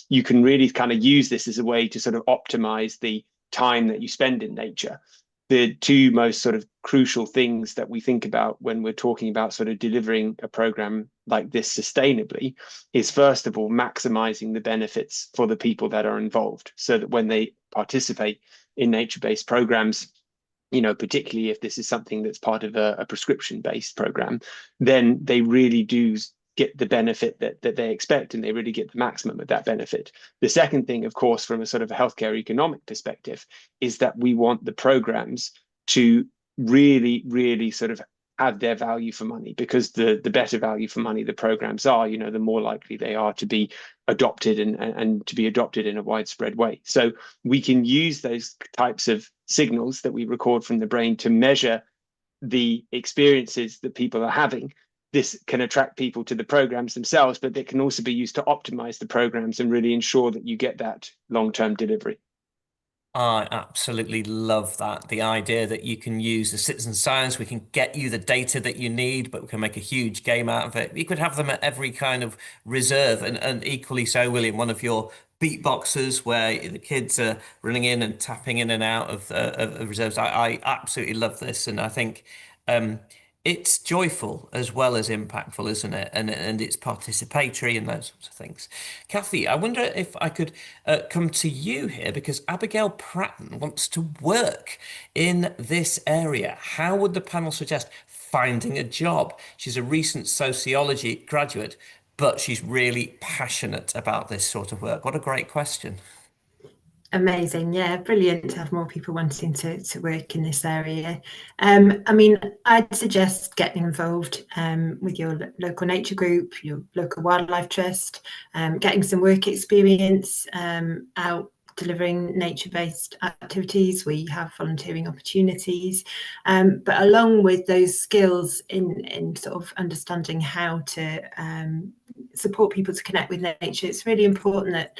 you can really kind of use this as a way to sort of optimize the time that you spend in nature. The two most sort of crucial things that we think about when we're talking about sort of delivering a program like this sustainably is, first of all, maximizing the benefits for the people that are involved, so that when they participate in nature-based programs, particularly if this is something that's part of a prescription-based program, then they really do get the benefit that they expect, and they really get the maximum of that benefit. The second thing, of course, from a sort of a healthcare economic perspective, is that we want the programs to really, really sort of have their value for money, because the better value for money the programs are, the more likely they are to be adopted and to be adopted in a widespread way. So we can use those types of signals that we record from the brain to measure the experiences that people are having. This can attract people to the programs themselves, but it can also be used to optimize the programs and really ensure that you get that long-term delivery. I absolutely love that. The idea that you can use the citizen science, we can get you the data that you need, but we can make a huge game out of it. You could have them at every kind of reserve, and equally so, William, one of your beatboxers where the kids are running in and tapping in and out of reserves. I absolutely love this, and I think it's joyful as well as impactful, isn't it? And it's participatory and those sorts of things. Kathy, I wonder if I could come to you here, because Abigail Pratton wants to work in this area. How would the panel suggest finding a job. She's a recent sociology graduate, but she's really passionate about this sort of work. What a great question. Amazing. Yeah, brilliant to have more people wanting to work in this area. I mean, I'd suggest getting involved with your local nature group, your local wildlife trust, getting some work experience out delivering nature-based activities. We have volunteering opportunities, but along with those skills in sort of understanding how to support people to connect with nature, it's really important that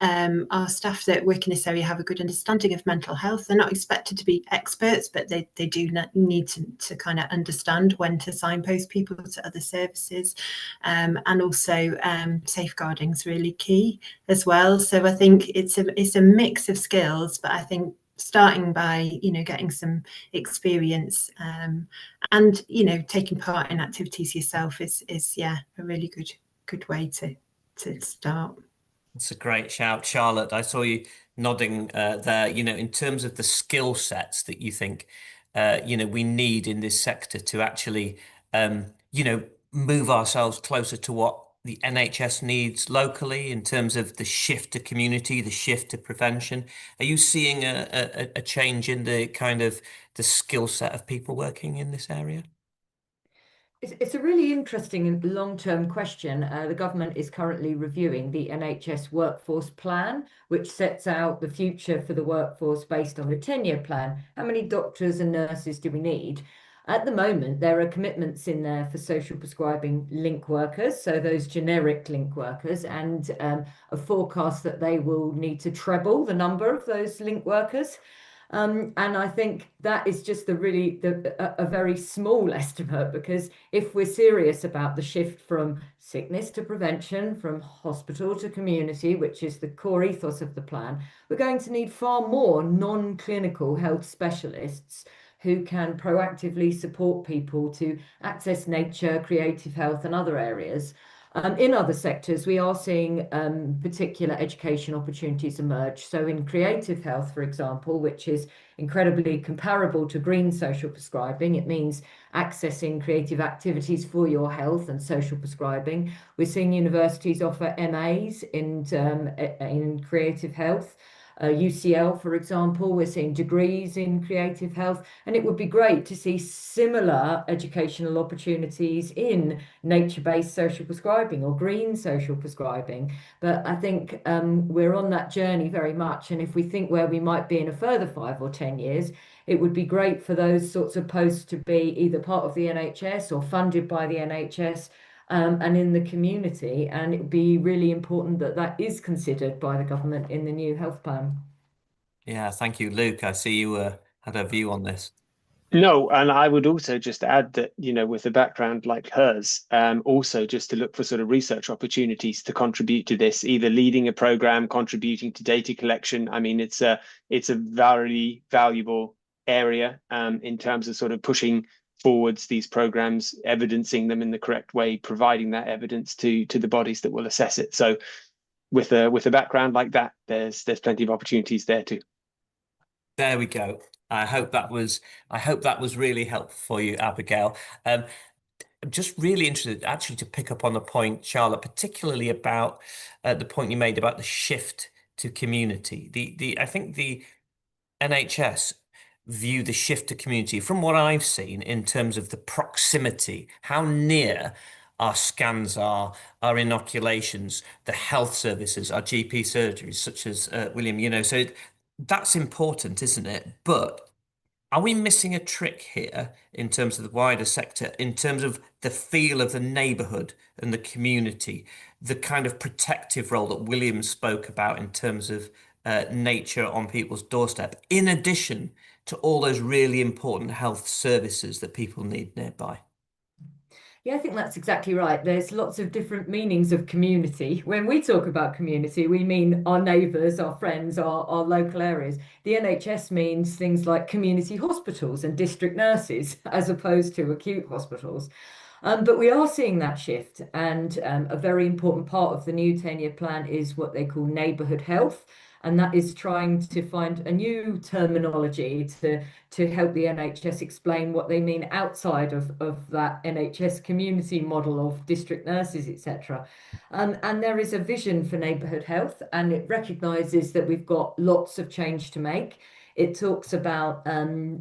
our staff that work in this area have a good understanding of mental health. They're not expected to be experts, but they do need to kind of understand when to signpost people to other services. And also safeguarding is really key as well. So I think it's a mix of skills, but I think starting by, you know, getting some experience and, you know, taking part in activities yourself is yeah, a really good way to start. It's a great shout, Charlotte. I saw you nodding there. You know, in terms of the skill sets that you think, you know, we need in this sector to actually, you know, move ourselves closer to what the NHS needs locally in terms of the shift to community, the shift to prevention. Are you seeing a change in the kind of the skill set of people working in this area? It's a really interesting and long-term question. The government is currently reviewing the NHS workforce plan, which sets out the future for the workforce based on a 10-year plan. How many doctors and nurses do we need? At the moment, there are commitments in there for social prescribing link workers, so those generic link workers, and a forecast that they will need to treble the number of those link workers. And I think that is just a very small estimate, because if we're serious about the shift from sickness to prevention, from hospital to community, which is the core ethos of the plan, we're going to need far more non-clinical health specialists who can proactively support people to access nature, creative health, and other areas. In other sectors, we are seeing particular education opportunities emerge. So in creative health, for example, which is incredibly comparable to green social prescribing, it means accessing creative activities for your health and social prescribing. We're seeing universities offer MAs in creative health. UCL, for example, we're seeing degrees in creative health, and it would be great to see similar educational opportunities in nature-based social prescribing or green social prescribing. But I think we're on that journey very much, and if we think where we might be in a further 5 or 10 years, it would be great for those sorts of posts to be either part of the NHS or funded by the NHS. And in the community, and it would be really important that that is considered by the government in the new health plan. Yeah, thank you, Luke. I see you had a view on this. No, and I would also just add that, you know, with a background like hers, also just to look for sort of research opportunities to contribute to this, either leading a program, contributing to data collection. I mean, it's a very valuable area in terms of sort of pushing forwards these programs, evidencing them in the correct way, providing that evidence to the bodies that will assess it. So with a background like that, there's plenty of opportunities there too. There we go. I hope that was really helpful for you, Abigail. I'm just really interested actually to pick up on the point, Charlotte, particularly about the point you made about the shift to community. I think the NHS view the shift to community, from what I've seen, in terms of the proximity, how near our scans are, our inoculations, the health services, our GP surgeries, such as William, you know, so that's important, isn't it? But are we missing a trick here in terms of the wider sector, in terms of the feel of the neighbourhood and the community, the kind of protective role that William spoke about in terms of nature on people's doorstep, in addition to all those really important health services that people need nearby? Yeah, I think that's exactly right. There's lots of different meanings of community. When we talk about community, we mean our neighbours, our friends, our local areas. The NHS means things like community hospitals and district nurses, as opposed to acute hospitals. But we are seeing that shift, and a very important part of the new 10-year plan is what they call neighbourhood health, and that is trying to find a new terminology to help the NHS explain what they mean outside of that NHS community model of district nurses, etc. And there is a vision for neighbourhood health, and it recognises that we've got lots of change to make. It talks about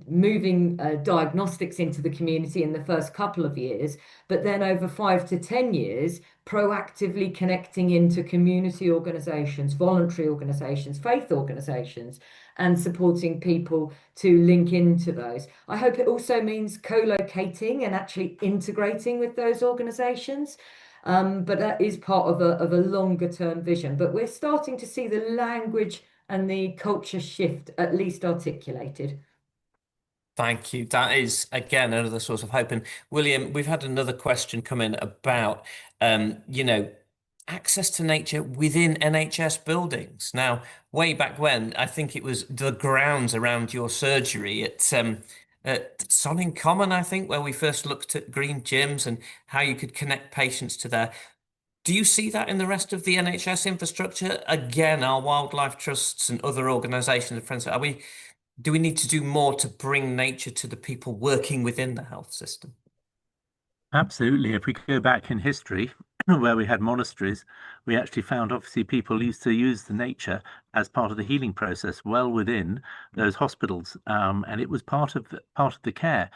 moving diagnostics into the community in the first couple of years, but then over 5 to 10 years, proactively connecting into community organisations, voluntary organisations, faith organisations, and supporting people to link into those. I hope it also means co-locating and actually integrating with those organisations. But that is part of a longer term vision. But we're starting to see the language and the culture shift at least articulated. Thank you. That is, again, another source of hope. And William, we've had another question come in about, access to nature within NHS buildings. Now, way back when, I think it was the grounds around your surgery at Sonning Common, I think, where we first looked at green gyms and how you could connect patients to there. Do you see that in the rest of the NHS infrastructure? Again, our wildlife trusts and other organisations and friends, do we need to do more to bring nature to the people working within the health system? Absolutely. If we go back in history, where we had monasteries, we actually found obviously people used to use the nature as part of the healing process well within those hospitals, and it was part of the care.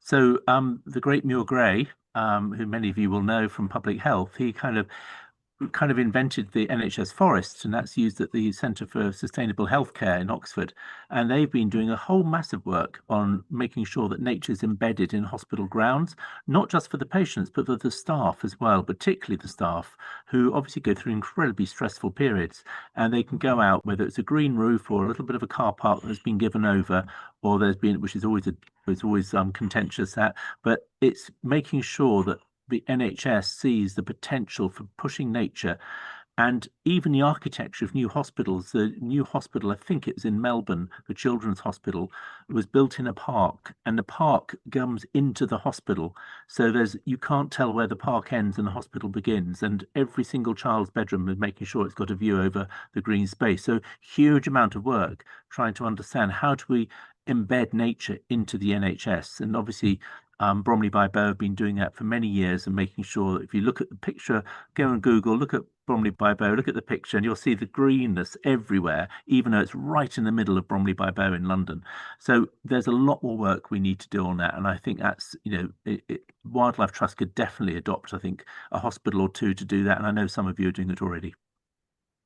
So the great Muir Gray, who many of you will know from public health, he kind of invented the NHS forests, and that's used at the Centre for Sustainable Healthcare in Oxford. And they've been doing a whole massive work on making sure that nature is embedded in hospital grounds, not just for the patients, but for the staff as well, particularly the staff who obviously go through incredibly stressful periods. And they can go out, whether it's a green roof or a little bit of a car park that's been given over, or there's been, which is always contentious, but it's making sure that the NHS sees the potential for pushing nature, and even the architecture of new hospitals. The new hospital, I think it was in Melbourne, the Children's Hospital, was built in a park, and the park comes into the hospital. So you can't tell where the park ends and the hospital begins. And every single child's bedroom is making sure it's got a view over the green space. So huge amount of work trying to understand how do we embed nature into the NHS. And obviously Bromley by Bow have been doing that for many years and making sure that if you look at the picture, go on Google, look at Bromley by Bow, look at the picture, and you'll see the greenness everywhere, even though it's right in the middle of Bromley by Bow in London. So there's a lot more work we need to do on that. And I think that's, Wildlife Trust could definitely adopt, I think, a hospital or two to do that. And I know some of you are doing it already.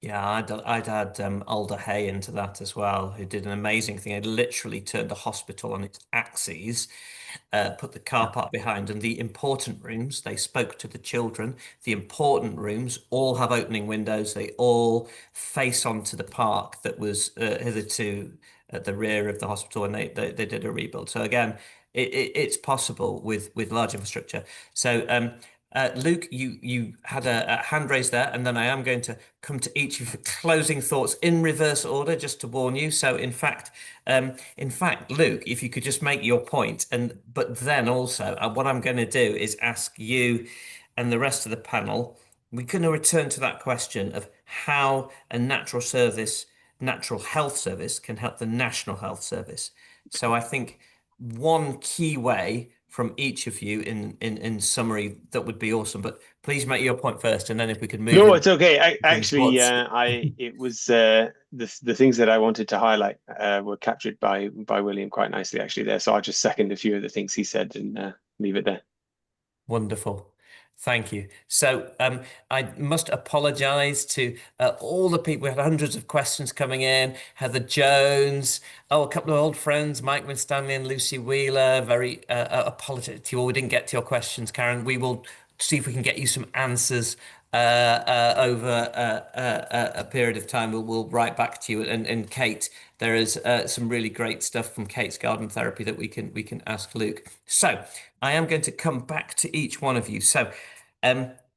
Yeah, I'd add Alder Hay into that as well, who did an amazing thing. It literally turned a hospital on its axes, put the car park behind, and the important rooms, they spoke to the children. The important rooms all have opening windows. They all face onto the park that was hitherto at the rear of the hospital, and they did a rebuild. So again, it's possible with large infrastructure. So Luke, you had a hand raised there, and then I am going to come to each of you for closing thoughts in reverse order, just to warn you. So, in fact, Luke, if you could just make your point, but then also what I'm going to do is ask you and the rest of the panel. We're going to return to that question of how a natural health service can help the National Health Service. So, I think one key way from each of you in summary, that would be awesome. But please make your point first, and then if we could move. No, it's okay. It was the things that I wanted to highlight were captured by William quite nicely actually there. So I'll just second a few of the things he said and leave it there. Wonderful. Thank you. So I must apologise to all the people. We had hundreds of questions coming in. Heather Jones, a couple of old friends, Mike Winstanley and Lucy Wheeler. Very apologetic to you all. We didn't get to your questions, Karen. We will see if we can get you some answers over a period of time. We'll write back to you. And Kate, there is some really great stuff from Kate's Garden Therapy that we can ask Luke. So I am going to come back to each one of you. So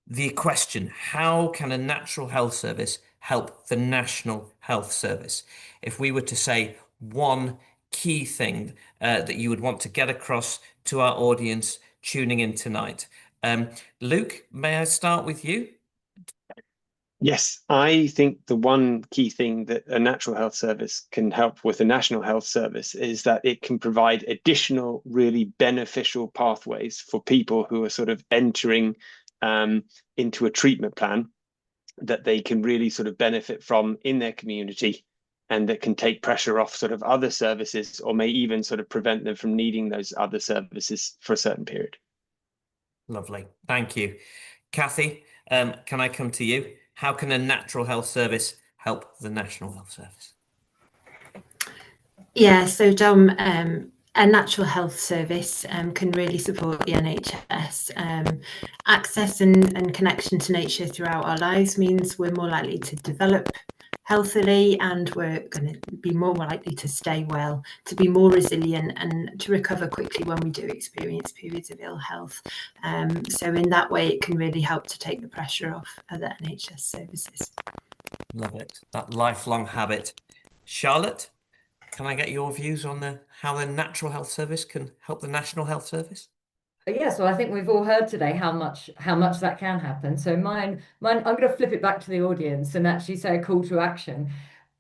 the question, how can a natural health service help the National Health Service? If we were to say one key thing that you would want to get across to our audience tuning in tonight, Luke, may I start with you? Yes, I think the one key thing that a natural health service can help with a national health service is that it can provide additional really beneficial pathways for people who are sort of entering into a treatment plan that they can really sort of benefit from in their community, and that can take pressure off sort of other services, or may even sort of prevent them from needing those other services for a certain period. Lovely, thank you. Kathy, can I come to you? How can a natural health service help the National Health Service? Yeah, so Dom, a natural health service can really support the NHS. Access and connection to nature throughout our lives means we're more likely to develop healthily, and we're going to be more likely to stay well, to be more resilient, and to recover quickly when we do experience periods of ill health. So in that way, it can really help to take the pressure off of the NHS services. Love it, that lifelong habit. Charlotte, can I get your views on how the Natural Health Service can help the National Health Service? Yes, well, I think we've all heard today how much that can happen. So mine, I'm going to flip it back to the audience and actually say a call to action.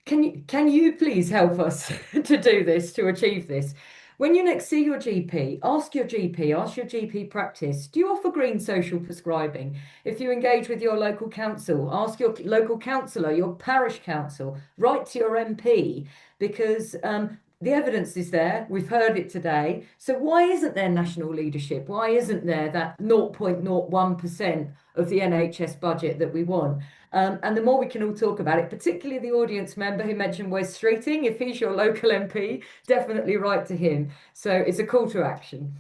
Can you please help us to do this, to achieve this? When you next see your GP, ask your GP practice, do you offer green social prescribing? If you engage with your local council, ask your local councillor, your parish council, write to your MP, because the evidence is there. We've heard it today. So why isn't there national leadership? Why isn't there that 0.01% of the NHS budget that we want? And the more we can all talk about it, particularly the audience member who mentioned Wes Streeting, if he's your local MP, definitely write to him. So it's a call to action.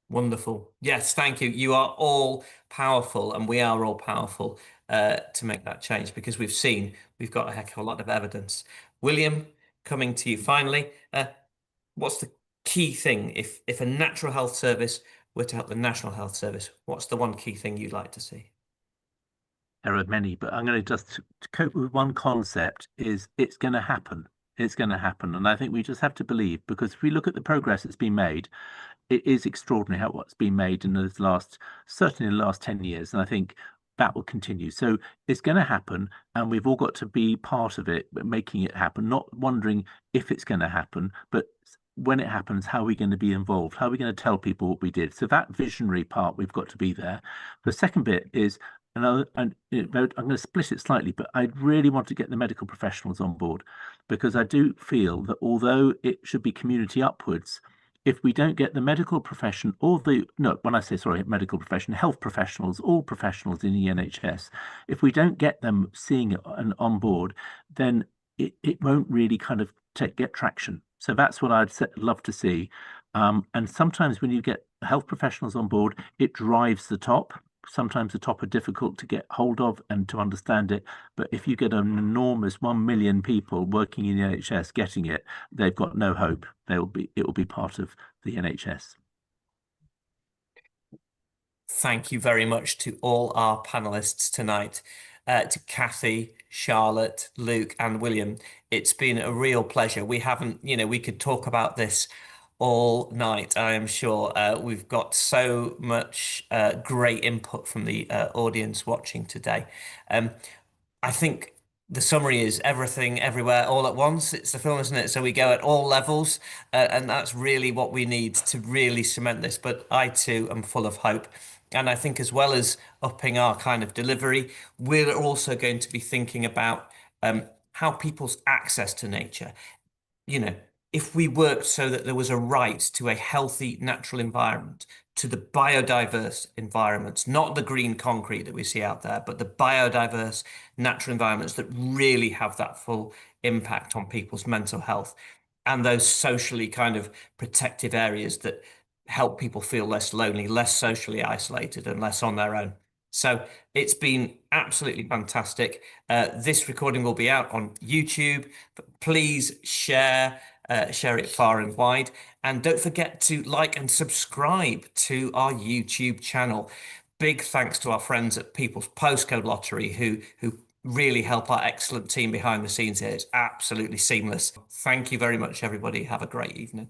Wonderful. Yes, thank you. You are all powerful, and we are all powerful to make that change, because we've got a heck of a lot of evidence. William, coming to you finally, what's the key thing if a natural health service were to help the National Health Service? What's the one key thing you'd like to see? There are many, but I'm going to just cope with one concept: is it's going to happen. It's going to happen, and I think we just have to believe, because if we look at the progress that's been made, it is extraordinary what's been made in the certainly in the last 10 years, and I think that will continue. So it's going to happen, and we've all got to be part of it, but making it happen, not wondering if it's going to happen, but when it happens, how are we going to be involved? How are we going to tell people what we did? So that visionary part, we've got to be there. The second bit is, and I'm going to split it slightly, but I really want to get the medical professionals on board, because I do feel that although it should be community upwards, if we don't get the medical profession, when I say, sorry, medical profession, health professionals, all professionals in the NHS, if we don't get them seeing it and on board, then it won't really kind of get traction. So that's what I'd love to see. And sometimes when you get health professionals on board, it drives the top. Sometimes the top are difficult to get hold of and to understand it. But if you get an enormous 1 million people working in the NHS getting it, they've got no hope. It will be part of the NHS. Thank you very much to all our panelists tonight, to Kathy, Charlotte, Luke, and William. It's been a real pleasure. We could talk about this all night, I am sure. We've got so much great input from the audience watching today. I think the summary is everything, everywhere, all at once. It's the film, isn't it? So we go at all levels, and that's really what we need to really cement this. But I too am full of hope. And I think as well as upping our kind of delivery, we're also going to be thinking about how people's access to nature, if we worked so that there was a right to a healthy natural environment, to the biodiverse environments, not the green concrete that we see out there, but the biodiverse natural environments that really have that full impact on people's mental health, and those socially kind of protective areas that help people feel less lonely, less socially isolated, and less on their own. So it's been absolutely fantastic. This recording will be out on YouTube, but please share it far and wide. And don't forget to like and subscribe to our YouTube channel. Big thanks to our friends at People's Postcode Lottery who really help our excellent team behind the scenes here. It's absolutely seamless. Thank you very much, everybody. Have a great evening.